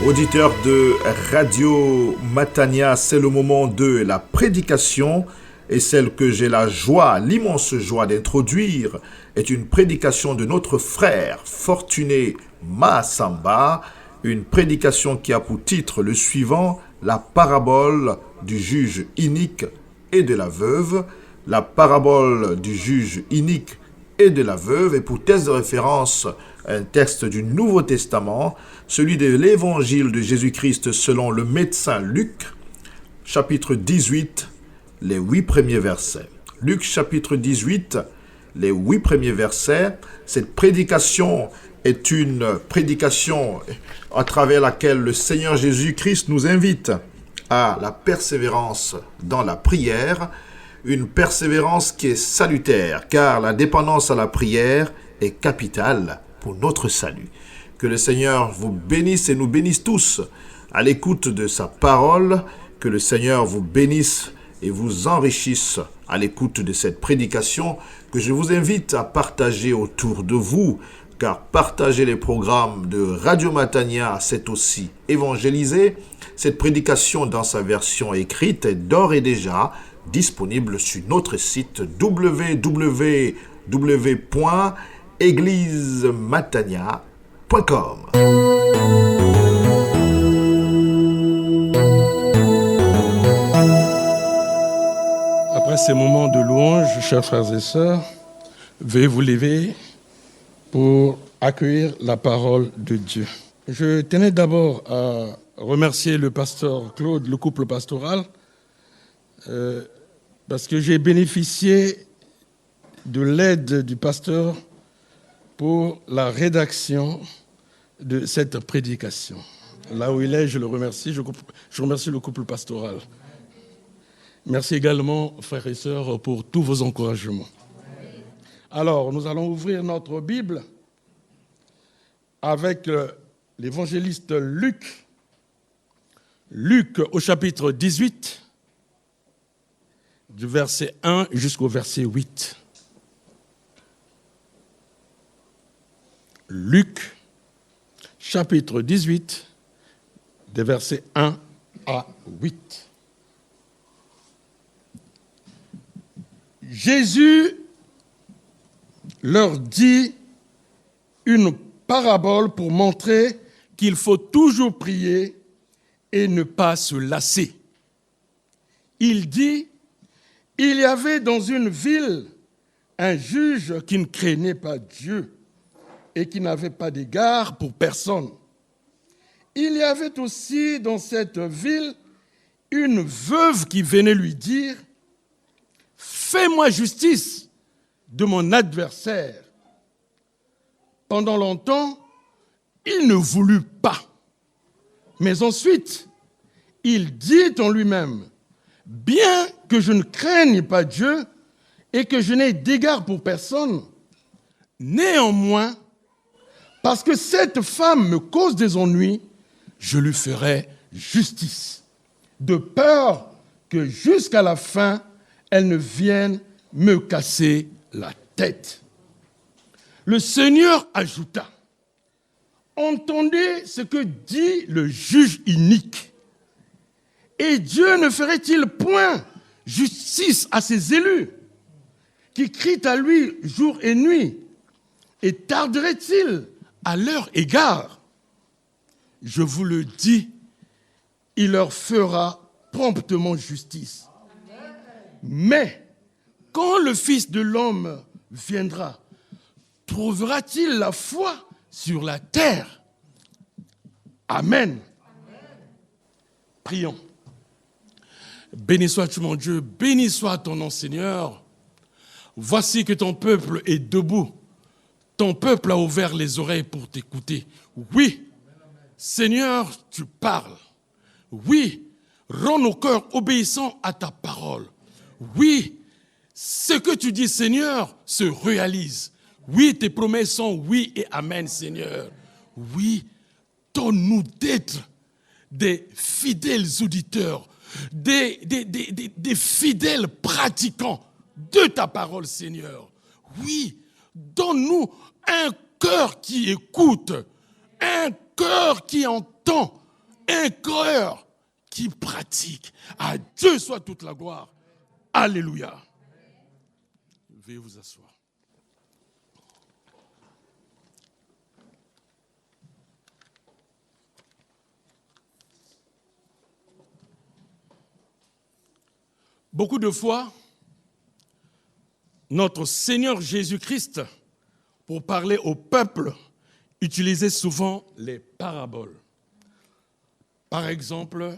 Auditeurs de Radio Matania, c'est le moment de la prédication et celle que j'ai la joie, l'immense joie d'introduire est une prédication de notre frère Fortuné Massamba, une prédication qui a pour titre le suivant, la parabole du juge inique et de la veuve. La parabole du juge inique et de la veuve et pour texte de référence, un texte du Nouveau Testament, celui de l'Évangile de Jésus-Christ selon le médecin Luc, chapitre 18, les 8 premiers versets. Luc, chapitre 18, les 8 premiers versets. Cette prédication est une prédication à travers laquelle le Seigneur Jésus-Christ nous invite à la persévérance dans la prière, une persévérance qui est salutaire, car la dépendance à la prière est capitale pour notre salut. Que le Seigneur vous bénisse et nous bénisse tous à l'écoute de sa parole. Que le Seigneur vous bénisse et vous enrichisse à l'écoute de cette prédication que je vous invite à partager autour de vous, car partager les programmes de Radio Matania, c'est aussi évangéliser. Cette prédication dans sa version écrite est d'ores et déjà disponible sur notre site www.eglisematania.com. Après ces moments de louange, chers frères et sœurs, veuillez vous lever pour accueillir la parole de Dieu. Je tenais d'abord à remercier le pasteur Claude, le couple pastoral, parce que j'ai bénéficié de l'aide du pasteur pour la rédaction de cette prédication. Là où il est, je le remercie. Je remercie le couple pastoral. Merci également, frères et sœurs, pour tous vos encouragements. Alors, nous allons ouvrir notre Bible avec l'évangéliste Luc. Luc au chapitre 18, du verset 1 jusqu'au verset 8. Luc, chapitre 18, des versets 1 à 8. Jésus leur dit une parabole pour montrer qu'il faut toujours prier et ne pas se lasser. Il dit, il y avait dans une ville un juge qui ne craignait pas Dieu et qui n'avait pas d'égard pour personne. Il y avait aussi dans cette ville une veuve qui venait lui dire « Fais-moi justice de mon adversaire ». Pendant longtemps, il ne voulut pas. Mais ensuite, il dit en lui-même « Bien que je ne craigne pas Dieu et que je n'ai d'égard pour personne, néanmoins, parce que cette femme me cause des ennuis, je lui ferai justice, de peur que jusqu'à la fin, elle ne vienne me casser la tête. » Le Seigneur ajouta, « Entendez ce que dit le juge inique. Et Dieu ne ferait-il point justice à ses élus, qui crient à lui jour et nuit, et tarderait-il à leur égard? Je vous le dis, il leur fera promptement justice. Mais quand le Fils de l'homme viendra, trouvera-t-il la foi sur la terre? Amen. Prions. Béni sois-tu mon Dieu, béni soit ton nom Seigneur. Voici que ton peuple est debout. Ton peuple a ouvert les oreilles pour t'écouter. Oui, Seigneur, tu parles. Oui, rends nos cœurs obéissants à ta parole. Oui, ce que tu dis, Seigneur, se réalise. Oui, tes promesses sont oui et amen, Seigneur. Oui, donne-nous d'être des fidèles auditeurs, des fidèles pratiquants de ta parole, Seigneur. Oui, donne-nous un cœur qui écoute, un cœur qui entend, un cœur qui pratique. À Dieu soit toute la gloire. Alléluia. Veuillez vous asseoir. Beaucoup de fois, notre Seigneur Jésus-Christ, pour parler au peuple, utilisait souvent les paraboles. Par exemple,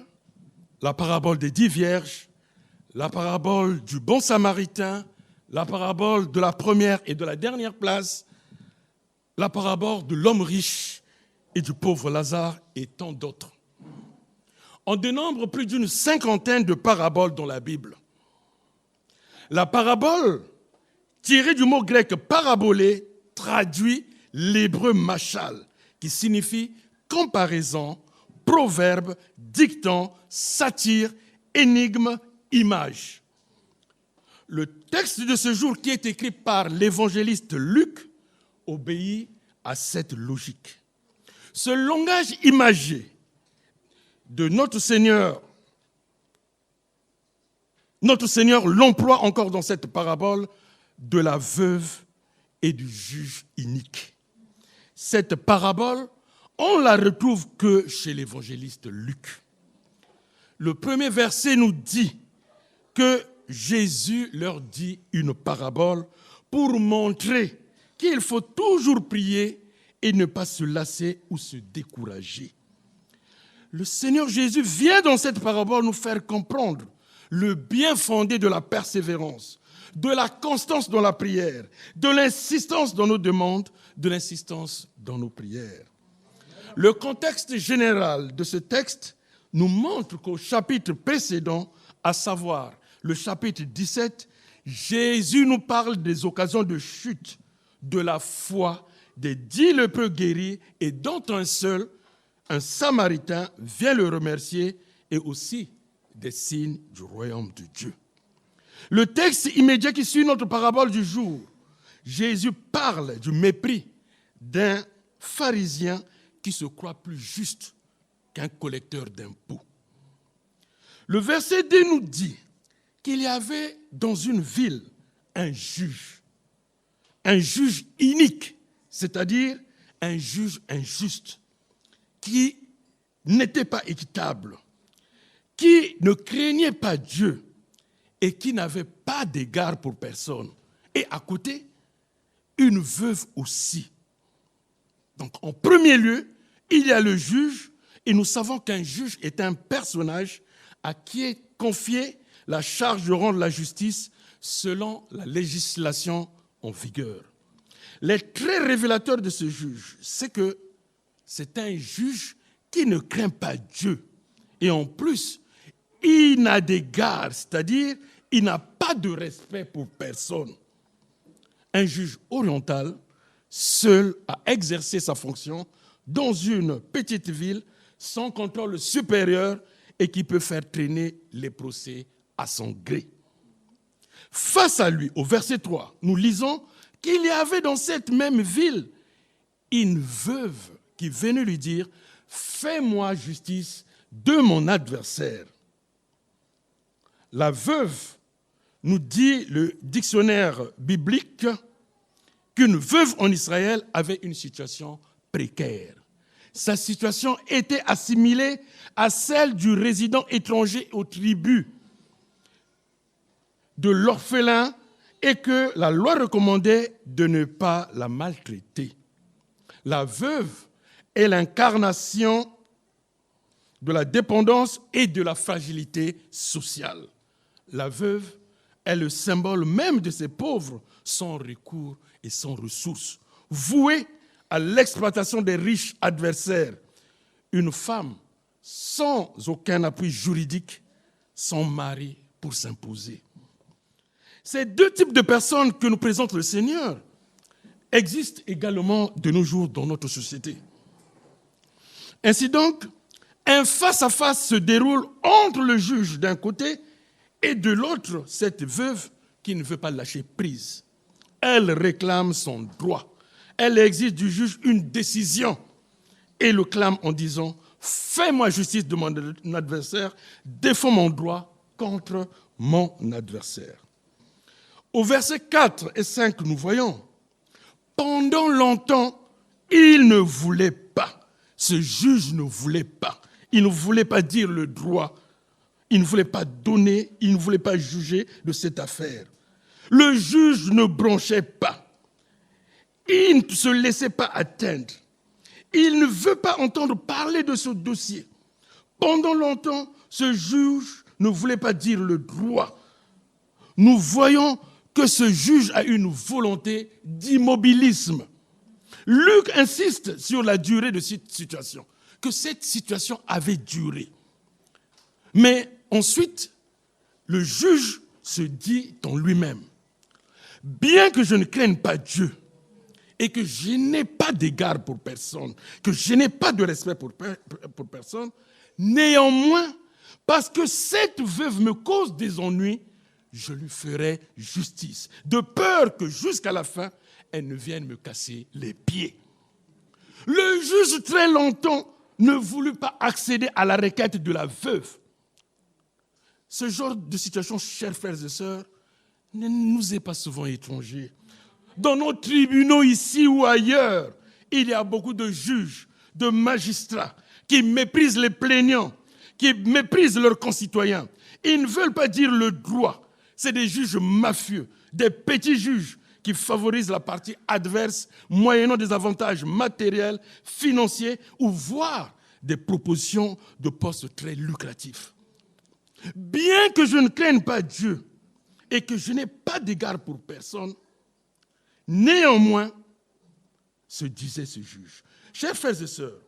la parabole des 10 vierges, la parabole du bon samaritain, la parabole de la première et de la dernière place, la parabole de l'homme riche et du pauvre Lazare et tant d'autres. On dénombre plus d'une 50aine de paraboles dans la Bible. La parabole, tirée du mot grec parabolé, traduit l'hébreu machal, qui signifie comparaison, proverbe, dicton, satire, énigme, image. Le texte de ce jour, qui est écrit par l'évangéliste Luc, obéit à cette logique. Ce langage imagé de notre Seigneur l'emploie encore dans cette parabole de la veuve et du juge inique. Cette parabole, on ne la retrouve que chez l'évangéliste Luc. Le premier verset nous dit que Jésus leur dit une parabole pour montrer qu'il faut toujours prier et ne pas se lasser ou se décourager. Le Seigneur Jésus vient dans cette parabole nous faire comprendre le bien fondé de la persévérance, de la constance dans la prière, de l'insistance dans nos demandes, de l'insistance dans nos prières. Le contexte général de ce texte nous montre qu'au chapitre précédent, à savoir le chapitre 17, Jésus nous parle des occasions de chute, de la foi, des 10 lépreux guéris et dont un seul, un Samaritain, vient le remercier et aussi des signes du royaume de Dieu. Le texte immédiat qui suit notre parabole du jour, Jésus parle du mépris d'un pharisien qui se croit plus juste qu'un collecteur d'impôts. Le verset 2 nous dit qu'il y avait dans une ville un juge inique, c'est-à-dire un juge injuste, qui n'était pas équitable, qui ne craignait pas Dieu et qui n'avait pas d'égard pour personne. Et à côté, une veuve aussi. Donc, en premier lieu, il y a le juge, et nous savons qu'un juge est un personnage à qui est confiée la charge de rendre la justice selon la législation en vigueur. Les traits révélateurs de ce juge, c'est que c'est un juge qui ne craint pas Dieu. Et en plus, il n'a d'égard, c'est-à-dire il n'a pas de respect pour personne. Un juge oriental, seul à exercer sa fonction dans une petite ville, sans contrôle supérieur et qui peut faire traîner les procès à son gré. Face à lui, au verset 3, nous lisons qu'il y avait dans cette même ville une veuve qui venait lui dire « Fais-moi justice de mon adversaire ». La veuve, nous dit le dictionnaire biblique, qu'une veuve en Israël avait une situation précaire. Sa situation était assimilée à celle du résident étranger aux tribus, de l'orphelin, et que la loi recommandait de ne pas la maltraiter. La veuve est l'incarnation de la dépendance et de la fragilité sociale. La veuve est le symbole même de ces pauvres sans recours et sans ressources, voués à l'exploitation des riches adversaires. Une femme sans aucun appui juridique, sans mari pour s'imposer. Ces deux types de personnes que nous présente le Seigneur existent également de nos jours dans notre société. Ainsi donc, un face-à-face se déroule entre le juge d'un côté et de l'autre, cette veuve qui ne veut pas lâcher prise. Elle réclame son droit. Elle exige du juge une décision et le clame en disant « Fais-moi justice de mon adversaire, défends mon droit contre mon adversaire. » Au verset 4 et 5, nous voyons « Pendant longtemps, il ne voulait pas. Ce juge ne voulait pas. Il ne voulait pas dire le droit. Il ne voulait pas donner, il ne voulait pas juger de cette affaire. Le juge ne bronchait pas. Il ne se laissait pas atteindre. Il ne veut pas entendre parler de ce dossier. Pendant longtemps, ce juge ne voulait pas dire le droit. Nous voyons que ce juge a une volonté d'immobilisme. Luc insiste sur la durée de cette situation, que cette situation avait duré. Mais ensuite, le juge se dit en lui-même, bien que je ne craigne pas Dieu et que je n'ai pas d'égard pour personne, que je n'ai pas de respect pour personne, néanmoins, parce que cette veuve me cause des ennuis, je lui ferai justice, de peur que jusqu'à la fin, elle ne vienne me casser les pieds. Le juge, très longtemps, ne voulut pas accéder à la requête de la veuve. Ce genre de situation, chers frères et sœurs, ne nous est pas souvent étranger. Dans nos tribunaux ici ou ailleurs, il y a beaucoup de juges, de magistrats qui méprisent les plaignants, qui méprisent leurs concitoyens. Ils ne veulent pas dire le droit. C'est des juges mafieux, des petits juges qui favorisent la partie adverse moyennant des avantages matériels, financiers ou voire des propositions de postes très lucratifs. Bien que je ne craigne pas Dieu et que je n'ai pas d'égard pour personne, néanmoins, se disait ce juge. Chers frères et sœurs,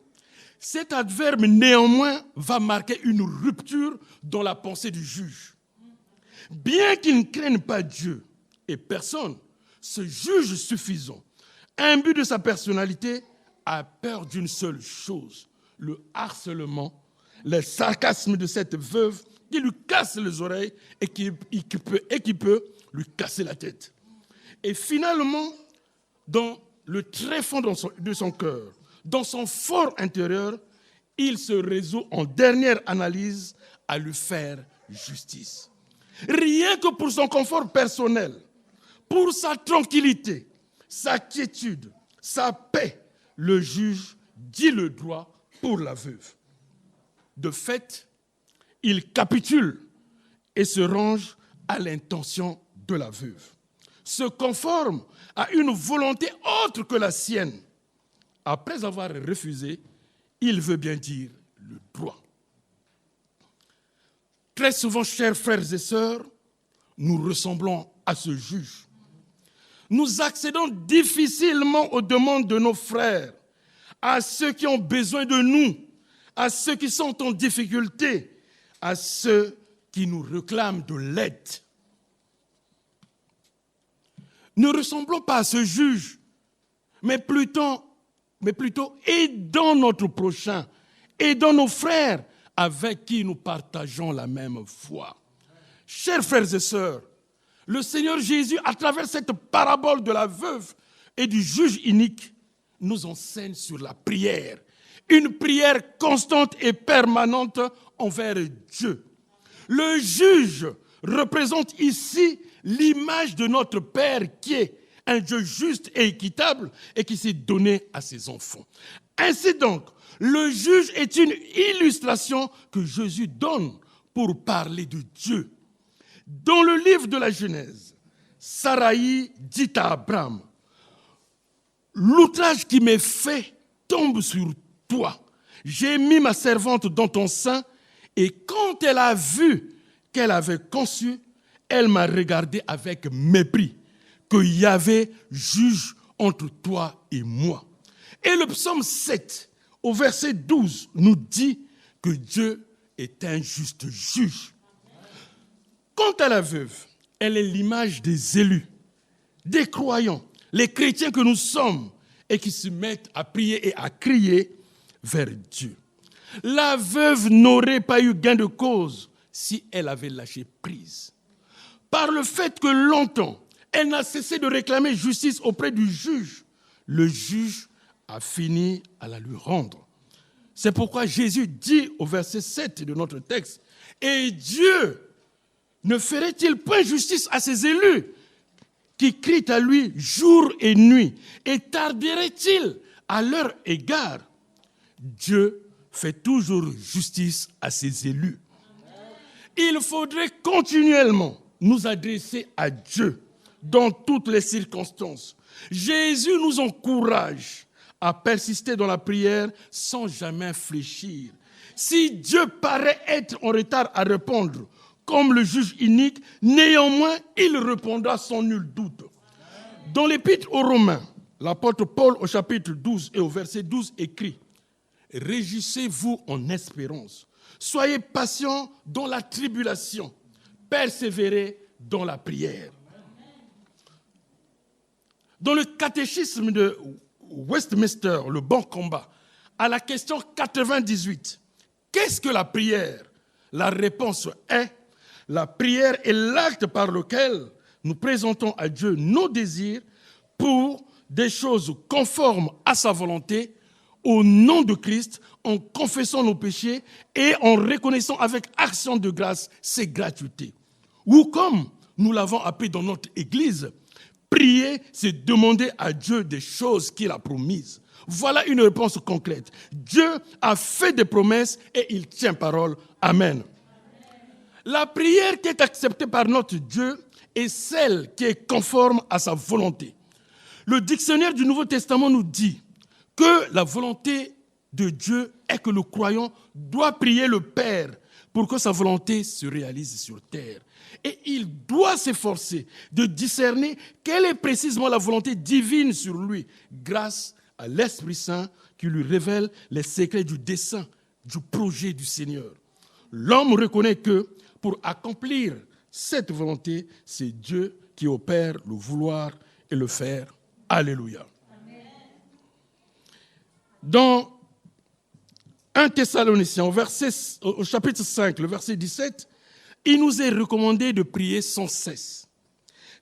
cet adverbe « néanmoins » va marquer une rupture dans la pensée du juge. Bien qu'il ne craigne pas Dieu et personne, ce juge suffisant, imbu de sa personnalité, a peur d'une seule chose, le harcèlement, le sarcasme de cette veuve qui lui casse les oreilles et qui peut lui casser la tête. Et finalement, dans le tréfonds de son cœur, dans son fort intérieur, il se résout en dernière analyse à lui faire justice. Rien que pour son confort personnel, pour sa tranquillité, sa quiétude, sa paix, le juge dit le droit pour la veuve. De fait, il capitule et se range à l'intention de la veuve. Se conforme à une volonté autre que la sienne. Après avoir refusé, il veut bien dire le droit. Très souvent, chers frères et sœurs, nous ressemblons à ce juge. Nous accédons difficilement aux demandes de nos frères, à ceux qui ont besoin de nous, à ceux qui sont en difficulté, à ceux qui nous réclament de l'aide. Ne ressemblons pas à ce juge, mais plutôt aidons notre prochain, aidons nos frères avec qui nous partageons la même foi. Chers frères et sœurs, le Seigneur Jésus, à travers cette parabole de la veuve et du juge inique, nous enseigne sur la prière. Une prière constante et permanente envers Dieu. Le juge représente ici l'image de notre Père qui est un Dieu juste et équitable et qui s'est donné à ses enfants. Ainsi donc, le juge est une illustration que Jésus donne pour parler de Dieu. Dans le livre de la Genèse, Saraï dit à Abraham, « L'outrage qui m'est fait tombe sur toi. J'ai mis ma servante dans ton sein et quand elle a vu qu'elle avait conçu, elle m'a regardé avec mépris, que Yahvé juge entre toi et moi. » Et le psaume 7, au verset 12, nous dit que Dieu est un juste juge. Quant à la veuve, elle est l'image des élus, des croyants, les chrétiens que nous sommes et qui se mettent à prier et à crier vers Dieu. La veuve n'aurait pas eu gain de cause si elle avait lâché prise. Par le fait que longtemps, elle n'a cessé de réclamer justice auprès du juge, le juge a fini à la lui rendre. C'est pourquoi Jésus dit au verset 7 de notre texte, « Et Dieu ne ferait-il point justice à ses élus qui crient à lui jour et nuit, et tarderait-il à leur égard ?» Dieu fait toujours justice à ses élus. Il faudrait continuellement nous adresser à Dieu dans toutes les circonstances. Jésus nous encourage à persister dans la prière sans jamais fléchir. Si Dieu paraît être en retard à répondre, comme le juge inique, néanmoins, il répondra sans nul doute. Dans l'Épître aux Romains, l'apôtre Paul au chapitre 12 et au verset 12 écrit « Réjouissez-vous en espérance, soyez patients dans la tribulation, persévérez dans la prière. » Dans le catéchisme de Westminster, le bon combat, à la question 98, qu'est-ce que la prière? La réponse est, la prière est l'acte par lequel nous présentons à Dieu nos désirs pour des choses conformes à sa volonté, au nom de Christ, en confessant nos péchés et en reconnaissant avec action de grâce ses gratuités. Ou comme nous l'avons appelé dans notre Église, prier, c'est demander à Dieu des choses qu'il a promises. Voilà une réponse concrète. Dieu a fait des promesses et il tient parole. Amen. La prière qui est acceptée par notre Dieu est celle qui est conforme à sa volonté. Le dictionnaire du Nouveau Testament nous dit que la volonté de Dieu est que le croyant doit prier le Père pour que sa volonté se réalise sur terre. Et il doit s'efforcer de discerner quelle est précisément la volonté divine sur lui, grâce à l'Esprit Saint qui lui révèle les secrets du dessein, du projet du Seigneur. L'homme reconnaît que pour accomplir cette volonté, c'est Dieu qui opère le vouloir et le faire. Alléluia. Amen. Dans 1 Thessaloniciens, au chapitre 5, le verset 17, il nous est recommandé de prier sans cesse.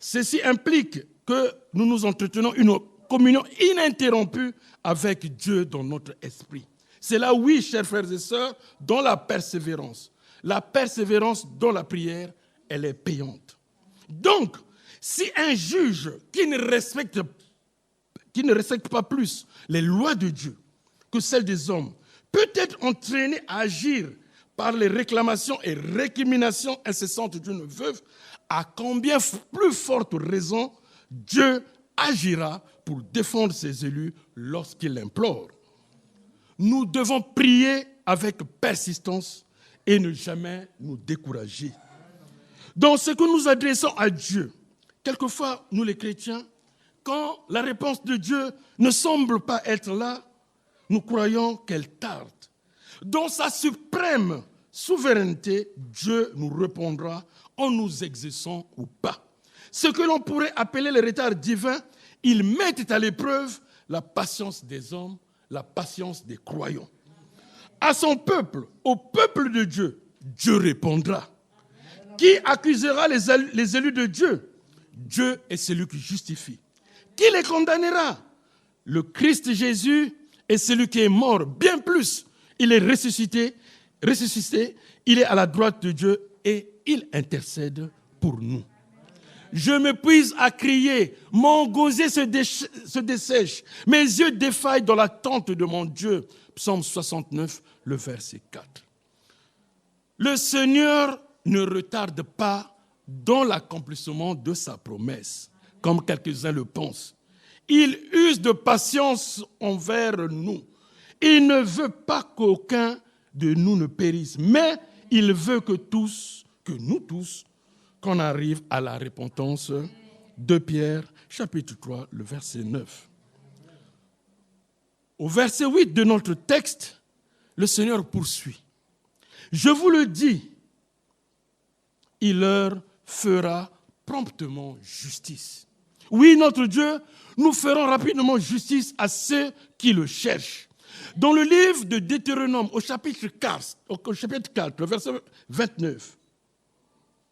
Ceci implique que nous nous entretenons une communion ininterrompue avec Dieu dans notre esprit. C'est là, oui, chers frères et sœurs, dans la persévérance. La persévérance dans la prière, elle est payante. Donc, si un juge qui ne respecte pas plus les lois de Dieu que celles des hommes peut être entraîné à agir par les réclamations et récriminations incessantes d'une veuve, à combien plus forte raison Dieu agira pour défendre ses élus lorsqu'il l'implore. Nous devons prier avec persistance et ne jamais nous décourager. Dans ce que nous adressons à Dieu, quelquefois, nous les chrétiens, quand la réponse de Dieu ne semble pas être là, nous croyons qu'elle tarde. Dans sa suprême souveraineté, Dieu nous répondra en nous exerçant ou pas. Ce que l'on pourrait appeler le retard divin, ils mettent à l'épreuve la patience des hommes, la patience des croyants. À son peuple, au peuple de Dieu, Dieu répondra. Qui accusera les élus de Dieu? Dieu est celui qui justifie. Qui les condamnera? Le Christ Jésus est celui qui est mort. Bien plus, il est ressuscité, il est à la droite de Dieu et il intercède pour nous. Je m'épuise à crier, mon gosier se dessèche, mes yeux défaillent dans l'attente de mon Dieu. Psaume 69, le verset 4. Le Seigneur ne retarde pas dans l'accomplissement de sa promesse, comme quelques-uns le pensent. Il use de patience envers nous. Il ne veut pas qu'aucun de nous ne périsse, mais il veut que nous tous, qu'on arrive à la repentance. 2 Pierre, chapitre 3, le verset 9. Au verset 8 de notre texte, le Seigneur poursuit. Je vous le dis, il leur fera promptement justice. Oui, notre Dieu, nous ferons rapidement justice à ceux qui le cherchent. Dans le livre de Deutéronome, au chapitre 4, le verset 29,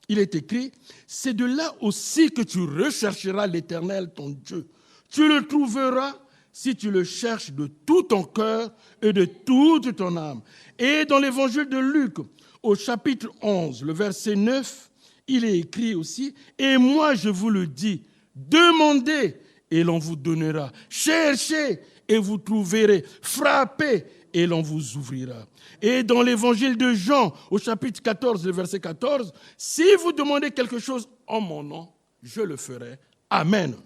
il est écrit, « C'est de là aussi que tu rechercheras l'Éternel, ton Dieu. Tu le trouveras si tu le cherches de tout ton cœur et de toute ton âme. » Et dans l'évangile de Luc, au chapitre 11, le verset 9, il est écrit aussi, « Et moi je vous le dis, demandez et l'on vous donnera. Cherchez et vous trouverez. Frappez et l'on vous ouvrira. » Et dans l'évangile de Jean, au chapitre 14, le verset 14, « Si vous demandez quelque chose en mon nom, je le ferai. Amen. »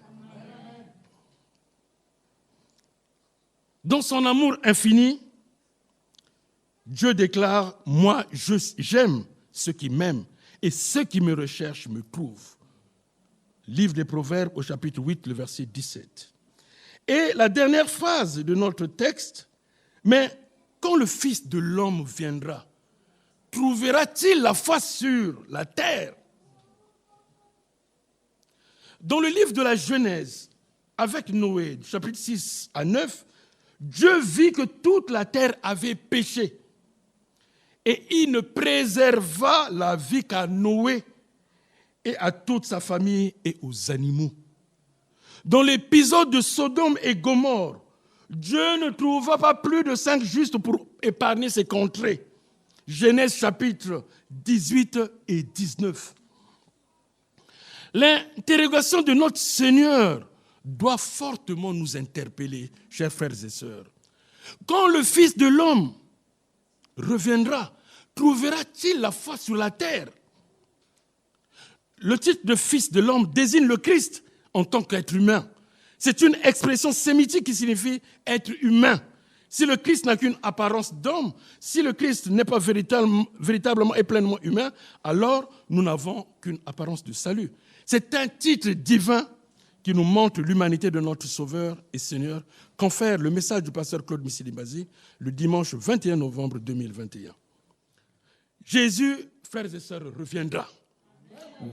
Dans son amour infini, Dieu déclare, « Moi, j'aime ceux qui m'aiment, et ceux qui me recherchent me trouvent. » Livre des Proverbes, au chapitre 8, le verset 17. Et la dernière phrase de notre texte, « Mais quand le Fils de l'homme viendra, trouvera-t-il la foi sur la terre ?» Dans le livre de la Genèse, avec Noé, chapitre 6 à 9, Dieu vit que toute la terre avait péché. Et il ne préserva la vie qu'à Noé et à toute sa famille et aux animaux. Dans l'épisode de Sodome et Gomorrhe, Dieu ne trouva pas plus de 5 justes pour épargner ces contrées. Genèse chapitre 18 et 19. L'interrogation de notre Seigneur doit fortement nous interpeller, chers frères et sœurs. Quand le Fils de l'homme reviendra, trouvera-t-il la foi sur la terre? Le titre de Fils de l'homme désigne le Christ en tant qu'être humain. C'est une expression sémitique qui signifie être humain. Si le Christ n'a qu'une apparence d'homme, si le Christ n'est pas véritablement et pleinement humain, alors nous n'avons qu'une apparence de salut. C'est un titre divin qui nous montre l'humanité de notre Sauveur et Seigneur, confère le message du pasteur Claude Missili-Bazi le dimanche 21 novembre 2021. Jésus, frères et sœurs, reviendra.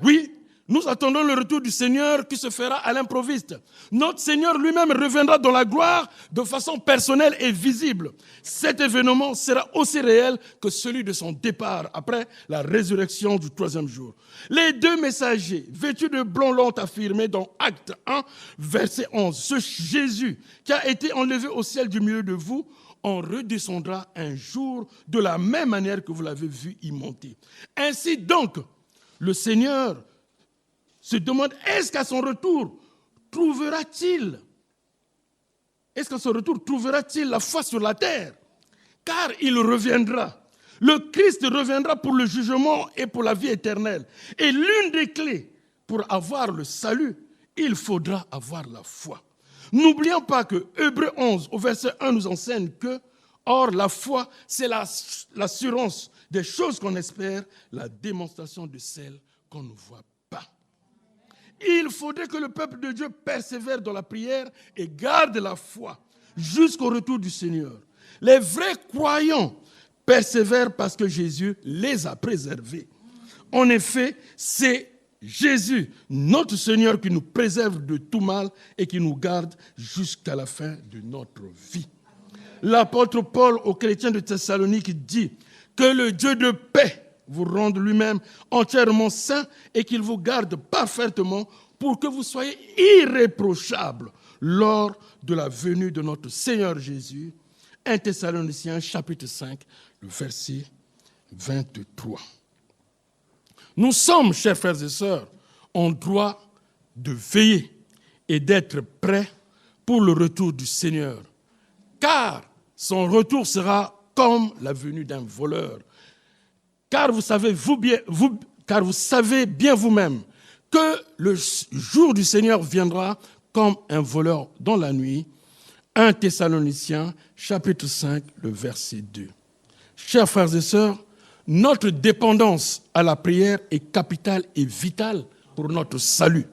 Oui, nous attendons le retour du Seigneur qui se fera à l'improviste. Notre Seigneur lui-même reviendra dans la gloire de façon personnelle et visible. Cet événement sera aussi réel que celui de son départ après la résurrection du 3e jour. Les 2 messagers, vêtus de blanc, l'ont affirmé dans Acte 1, verset 11. Ce Jésus qui a été enlevé au ciel du milieu de vous, on redescendra un jour de la même manière que vous l'avez vu y monter. Ainsi donc, le Seigneur se demande, est-ce qu'à son retour, trouvera-t-il la foi sur la terre? Car il reviendra. Le Christ reviendra pour le jugement et pour la vie éternelle. Et l'une des clés pour avoir le salut, il faudra avoir la foi. N'oublions pas que Hébreux 11, au verset 1, nous enseigne que, or, la foi, c'est l'assurance des choses qu'on espère, la démonstration de celles qu'on ne voit pas. Il faudrait que le peuple de Dieu persévère dans la prière et garde la foi jusqu'au retour du Seigneur. Les vrais croyants persévèrent parce que Jésus les a préservés. En effet, c'est Jésus, notre Seigneur, qui nous préserve de tout mal et qui nous garde jusqu'à la fin de notre vie. L'apôtre Paul aux chrétiens de Thessalonique dit que le Dieu de paix vous rende lui-même entièrement saint et qu'il vous garde parfaitement pour que vous soyez irréprochables lors de la venue de notre Seigneur Jésus. 1 Thessaloniciens chapitre 5, le verset 23. Nous sommes, chers frères et sœurs, en droit de veiller et d'être prêts pour le retour du Seigneur, car son retour sera comme la venue d'un voleur. Car vous savez bien vous-même que le jour du Seigneur viendra comme un voleur dans la nuit. 1 Thessaloniciens, chapitre 5, le verset 2. Chers frères et sœurs, notre dépendance à la prière est capitale et vitale pour notre salut.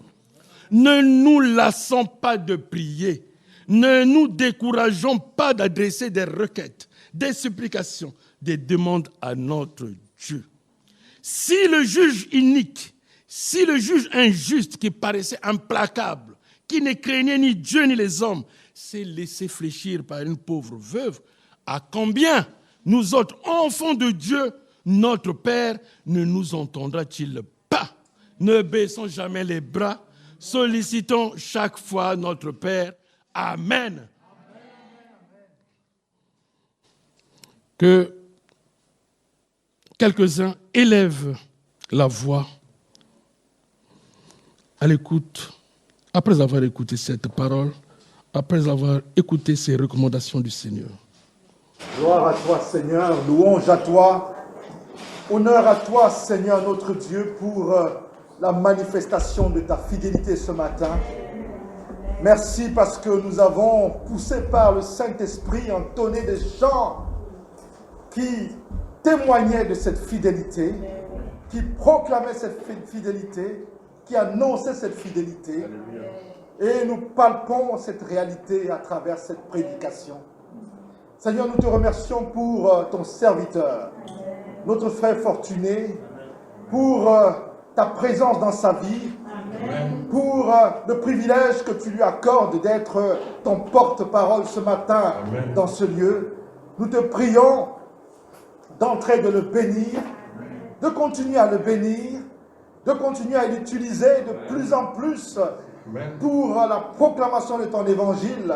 Ne nous lassons pas de prier. Ne nous décourageons pas d'adresser des requêtes, des supplications, des demandes à notre Dieu. Si le juge inique, si le juge injuste qui paraissait implacable, qui ne craignait ni Dieu ni les hommes, s'est laissé fléchir par une pauvre veuve, à combien nous autres enfants de Dieu, notre Père ne nous entendra-t-il pas? Ne baissons jamais les bras, sollicitons chaque fois notre Père. Amen. Que quelques-uns élèvent la voix à l'écoute, après avoir écouté cette parole, après avoir écouté ces recommandations du Seigneur. Gloire à toi, Seigneur, louange à toi, honneur à toi, Seigneur notre Dieu, pour la manifestation de ta fidélité ce matin. Merci parce que nous avons, poussé par le Saint-Esprit, entonné des chants qui témoignaient de cette fidélité, qui proclamaient cette fidélité, qui annonçaient cette fidélité. Et nous palpons cette réalité à travers cette prédication. Seigneur, nous te remercions pour ton serviteur, notre frère Fortuné, pour ta présence dans sa vie, pour le privilège que tu lui accordes d'être ton porte-parole ce matin dans ce lieu. Nous te prions d'entrer, de le bénir, de continuer à le bénir, de continuer à l'utiliser de plus en plus pour la proclamation de ton évangile,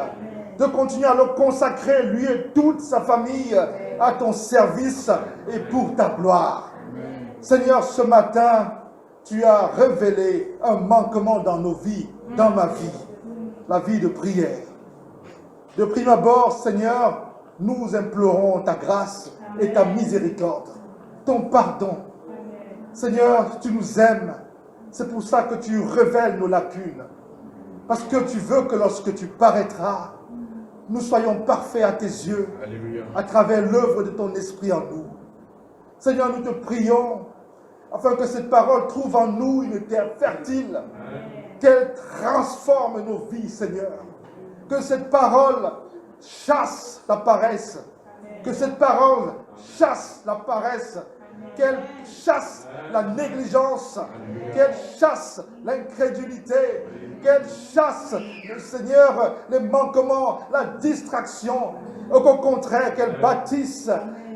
de continuer à le consacrer, lui et toute sa famille, à ton service et pour ta gloire. Seigneur, ce matin, tu as révélé un manquement dans nos vies, dans ma vie, la vie de prière. De prime abord, Seigneur, nous implorons ta grâce et ta miséricorde, ton pardon. Seigneur, tu nous aimes, c'est pour ça que tu révèles nos lacunes, parce que tu veux que lorsque tu paraîtras, nous soyons parfaits à tes yeux, Alléluia, à travers l'œuvre de ton esprit en nous. Seigneur, nous te prions afin que cette parole trouve en nous une terre fertile, qu'elle transforme nos vies, Seigneur. Que cette parole chasse la paresse, que cette parole chasse la paresse, qu'elle chasse la négligence, qu'elle chasse l'incrédulité, qu'elle chasse, Seigneur, les manquements, la distraction, et qu'au contraire, qu'elle bâtisse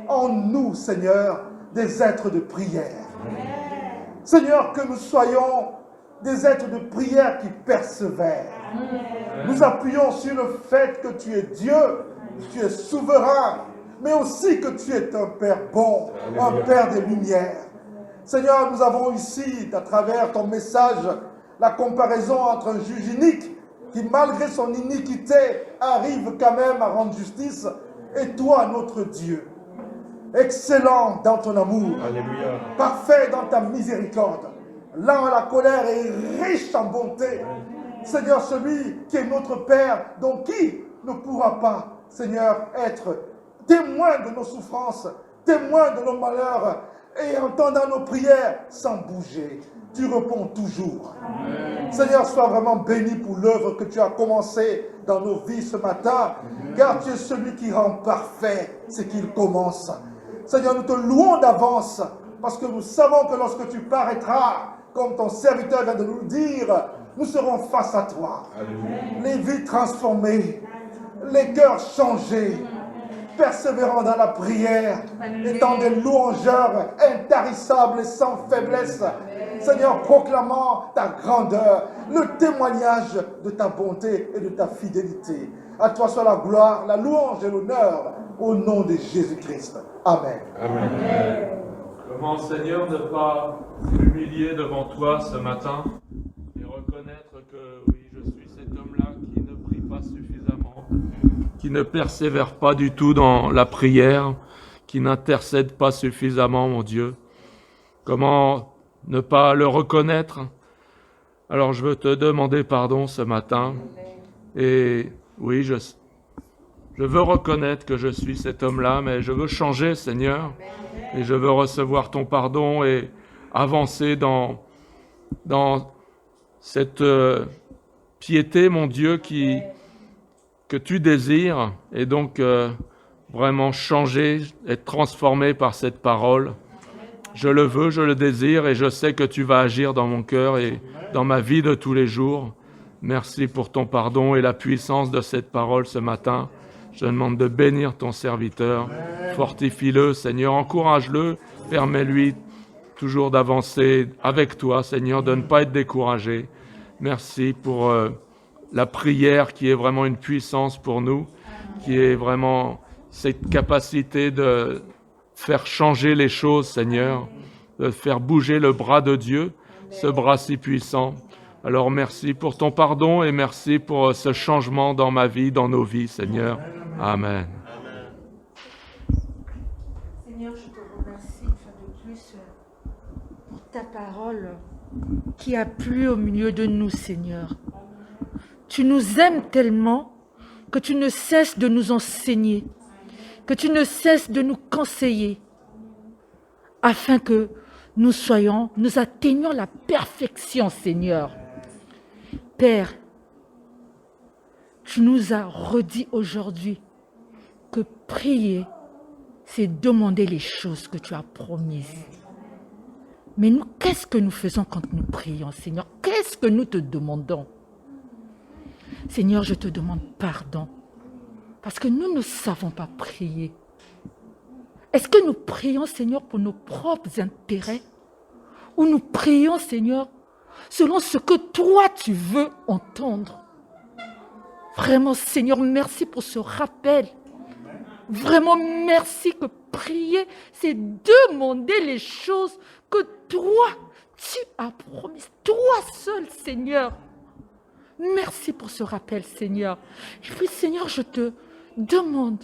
en nous, Seigneur, des êtres de prière. Seigneur, que nous soyons des êtres de prière qui persévèrent. Nous appuyons sur le fait que tu es Dieu, tu es souverain, mais aussi que tu es un Père bon, un Père des lumières. Seigneur, nous avons ici, à travers ton message, la comparaison entre un juge inique qui, malgré son iniquité, arrive quand même à rendre justice, et toi, notre Dieu, excellent dans ton amour, Alléluia, parfait dans ta miséricorde, lent à la colère et riche en bonté. Seigneur, celui qui est notre Père, dont qui ne pourra pas, Seigneur, être témoin de nos souffrances, témoin de nos malheurs, et entendant nos prières sans bouger. Tu réponds toujours. Amen. Seigneur, sois vraiment béni pour l'œuvre que tu as commencée dans nos vies ce matin, car tu es celui qui rend parfait ce qu'il commence. Seigneur, nous te louons d'avance, parce que nous savons que lorsque tu paraîtras, comme ton serviteur vient de nous le dire, nous serons face à toi. Amen. Les vies transformées, les cœurs changés, persévérant dans la prière, étant des louangeurs intarissables et sans faiblesse. Seigneur, proclamant ta grandeur, le témoignage de ta bonté et de ta fidélité. À toi soit la gloire, la louange et l'honneur, au nom de Jésus-Christ. Amen. Amen. Comment, Seigneur, ne pas m'humilier devant toi ce matin et reconnaître que, oui, je suis cet homme-là qui ne prie pas suffisamment, qui ne persévère pas du tout dans la prière, qui n'intercède pas suffisamment, mon Dieu. Comment ne pas le reconnaître? Alors je veux te demander pardon ce matin. Et oui, je veux reconnaître que je suis cet homme-là, mais je veux changer, Seigneur. Et je veux recevoir ton pardon et avancer dans cette piété, mon Dieu, que tu désires, et donc vraiment changer, être transformé par cette parole. Je le veux, je le désire, et je sais que tu vas agir dans mon cœur et dans ma vie de tous les jours. Merci pour ton pardon et la puissance de cette parole ce matin. Je te demande de bénir ton serviteur. Fortifie-le, Seigneur, encourage-le, permets-lui toujours d'avancer avec toi, Seigneur, de ne pas être découragé. Merci pour la prière qui est vraiment une puissance pour nous, qui est vraiment cette capacité de faire changer les choses, Seigneur, de faire bouger le bras de Dieu, ce bras si puissant. Alors merci pour ton pardon et merci pour ce changement dans ma vie, dans nos vies, Seigneur. Amen. Seigneur, je te remercie une fois de plus pour ta parole qui a plu au milieu de nous, Seigneur. Tu nous aimes tellement que tu ne cesses de nous enseigner, que tu ne cesses de nous conseiller, afin que nous atteignions la perfection, Seigneur. Père, tu nous as redit aujourd'hui que prier, c'est demander les choses que tu as promises. Mais nous, qu'est-ce que nous faisons quand nous prions, Seigneur? Qu'est-ce que nous te demandons? Seigneur, je te demande pardon, parce que nous ne savons pas prier. Est-ce que nous prions, Seigneur, pour nos propres intérêts? Ou nous prions, Seigneur, selon ce que toi, tu veux entendre? Vraiment, Seigneur, merci pour ce rappel. Vraiment, merci que prier, c'est demander les choses que toi, tu as promises. Toi seul, Seigneur. Merci pour ce rappel, Seigneur. Et puis, Seigneur, je te demande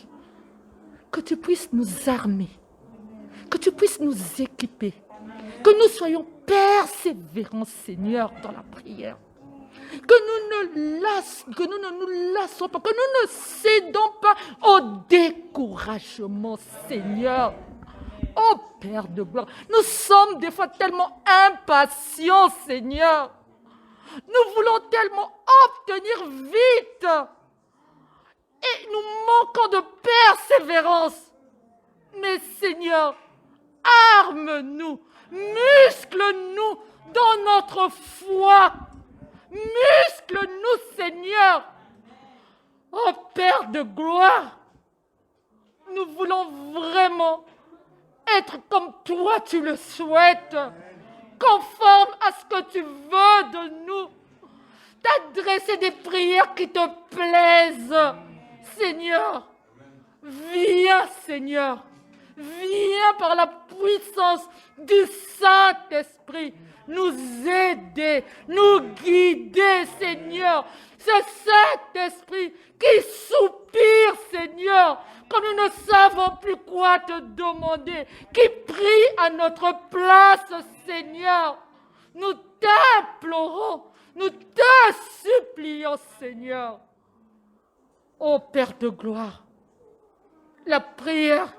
que tu puisses nous armer, que tu puisses nous équiper, que nous soyons persévérants, Seigneur, dans la prière. Que nous ne nous lassons pas, que nous ne cédons pas au découragement, Seigneur. Oh Père de gloire, nous sommes des fois tellement impatients, Seigneur. Nous voulons tellement obtenir vite. Et nous manquons de persévérance. Mais Seigneur, arme-nous, muscle-nous dans notre foi. Muscle-nous, Seigneur. Oh Père de gloire, nous voulons vraiment être comme toi tu le souhaites, conforme à ce que tu veux de nous, t'adresser des prières qui te plaisent. Seigneur, viens, Seigneur, viens par la puissance du Saint-Esprit nous aider, nous guider, Seigneur. C'est cet esprit qui soupire, Seigneur, quand nous ne savons plus quoi te demander, qui prie à notre place, Seigneur. Nous t'implorons, nous te supplions, Seigneur. Ô Père de gloire, la prière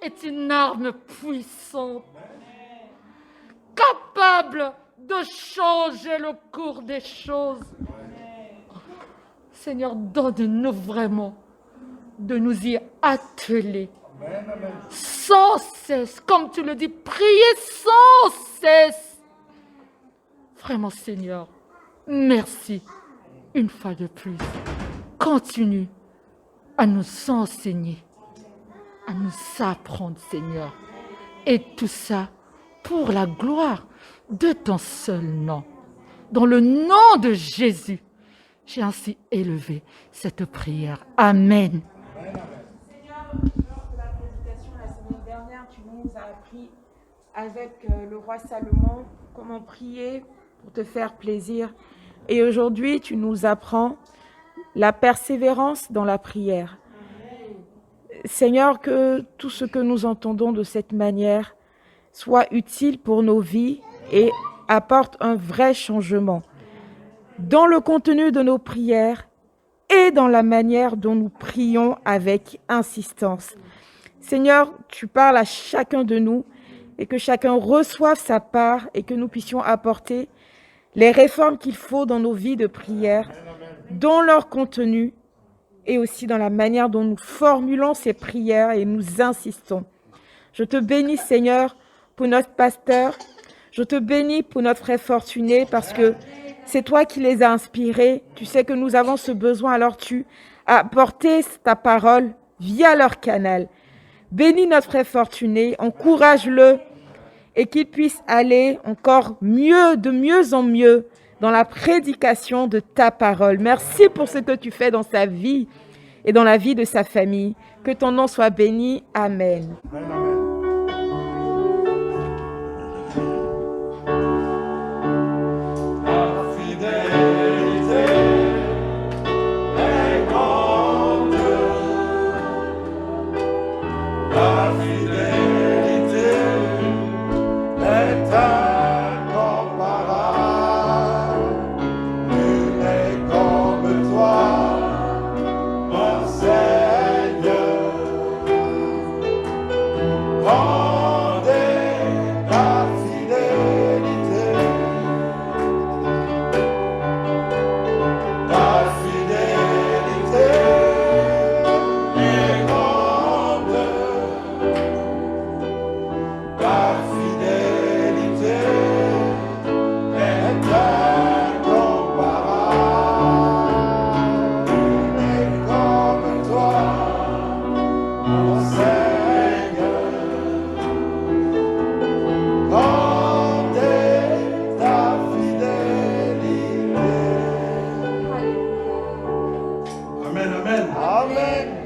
est une arme puissante, capable de changer le cours des choses. Seigneur, donne-nous vraiment de nous y atteler sans cesse, comme tu le dis, prier sans cesse. Vraiment, Seigneur, merci une fois de plus. Continue à nous enseigner, à nous apprendre, Seigneur, et tout ça pour la gloire de ton seul nom. Dans le nom de Jésus, j'ai ainsi élevé cette prière. Amen. Seigneur, lors de la prédication la semaine dernière, tu nous as appris avec le roi Salomon comment prier pour te faire plaisir. Et aujourd'hui, tu nous apprends la persévérance dans la prière. Seigneur, que tout ce que nous entendons de cette manière soit utile pour nos vies et apporte un vrai changement dans le contenu de nos prières et dans la manière dont nous prions avec insistance. Seigneur, tu parles à chacun de nous et que chacun reçoive sa part et que nous puissions apporter les réformes qu'il faut dans nos vies de prière, dans leur contenu et aussi dans la manière dont nous formulons ces prières et nous insistons. Je te bénis, Seigneur, pour notre pasteur. Je te bénis pour notre frère Fortuné parce que c'est toi qui les as inspirés. Tu sais que nous avons ce besoin, alors tu à porter ta parole via leur canal. Bénis notre frère Fortuné, encourage-le et qu'il puisse aller encore mieux, de mieux en mieux dans la prédication de ta parole. Merci pour ce que tu fais dans sa vie et dans la vie de sa famille. Que ton nom soit béni. Amen. Amen, amen. Amen.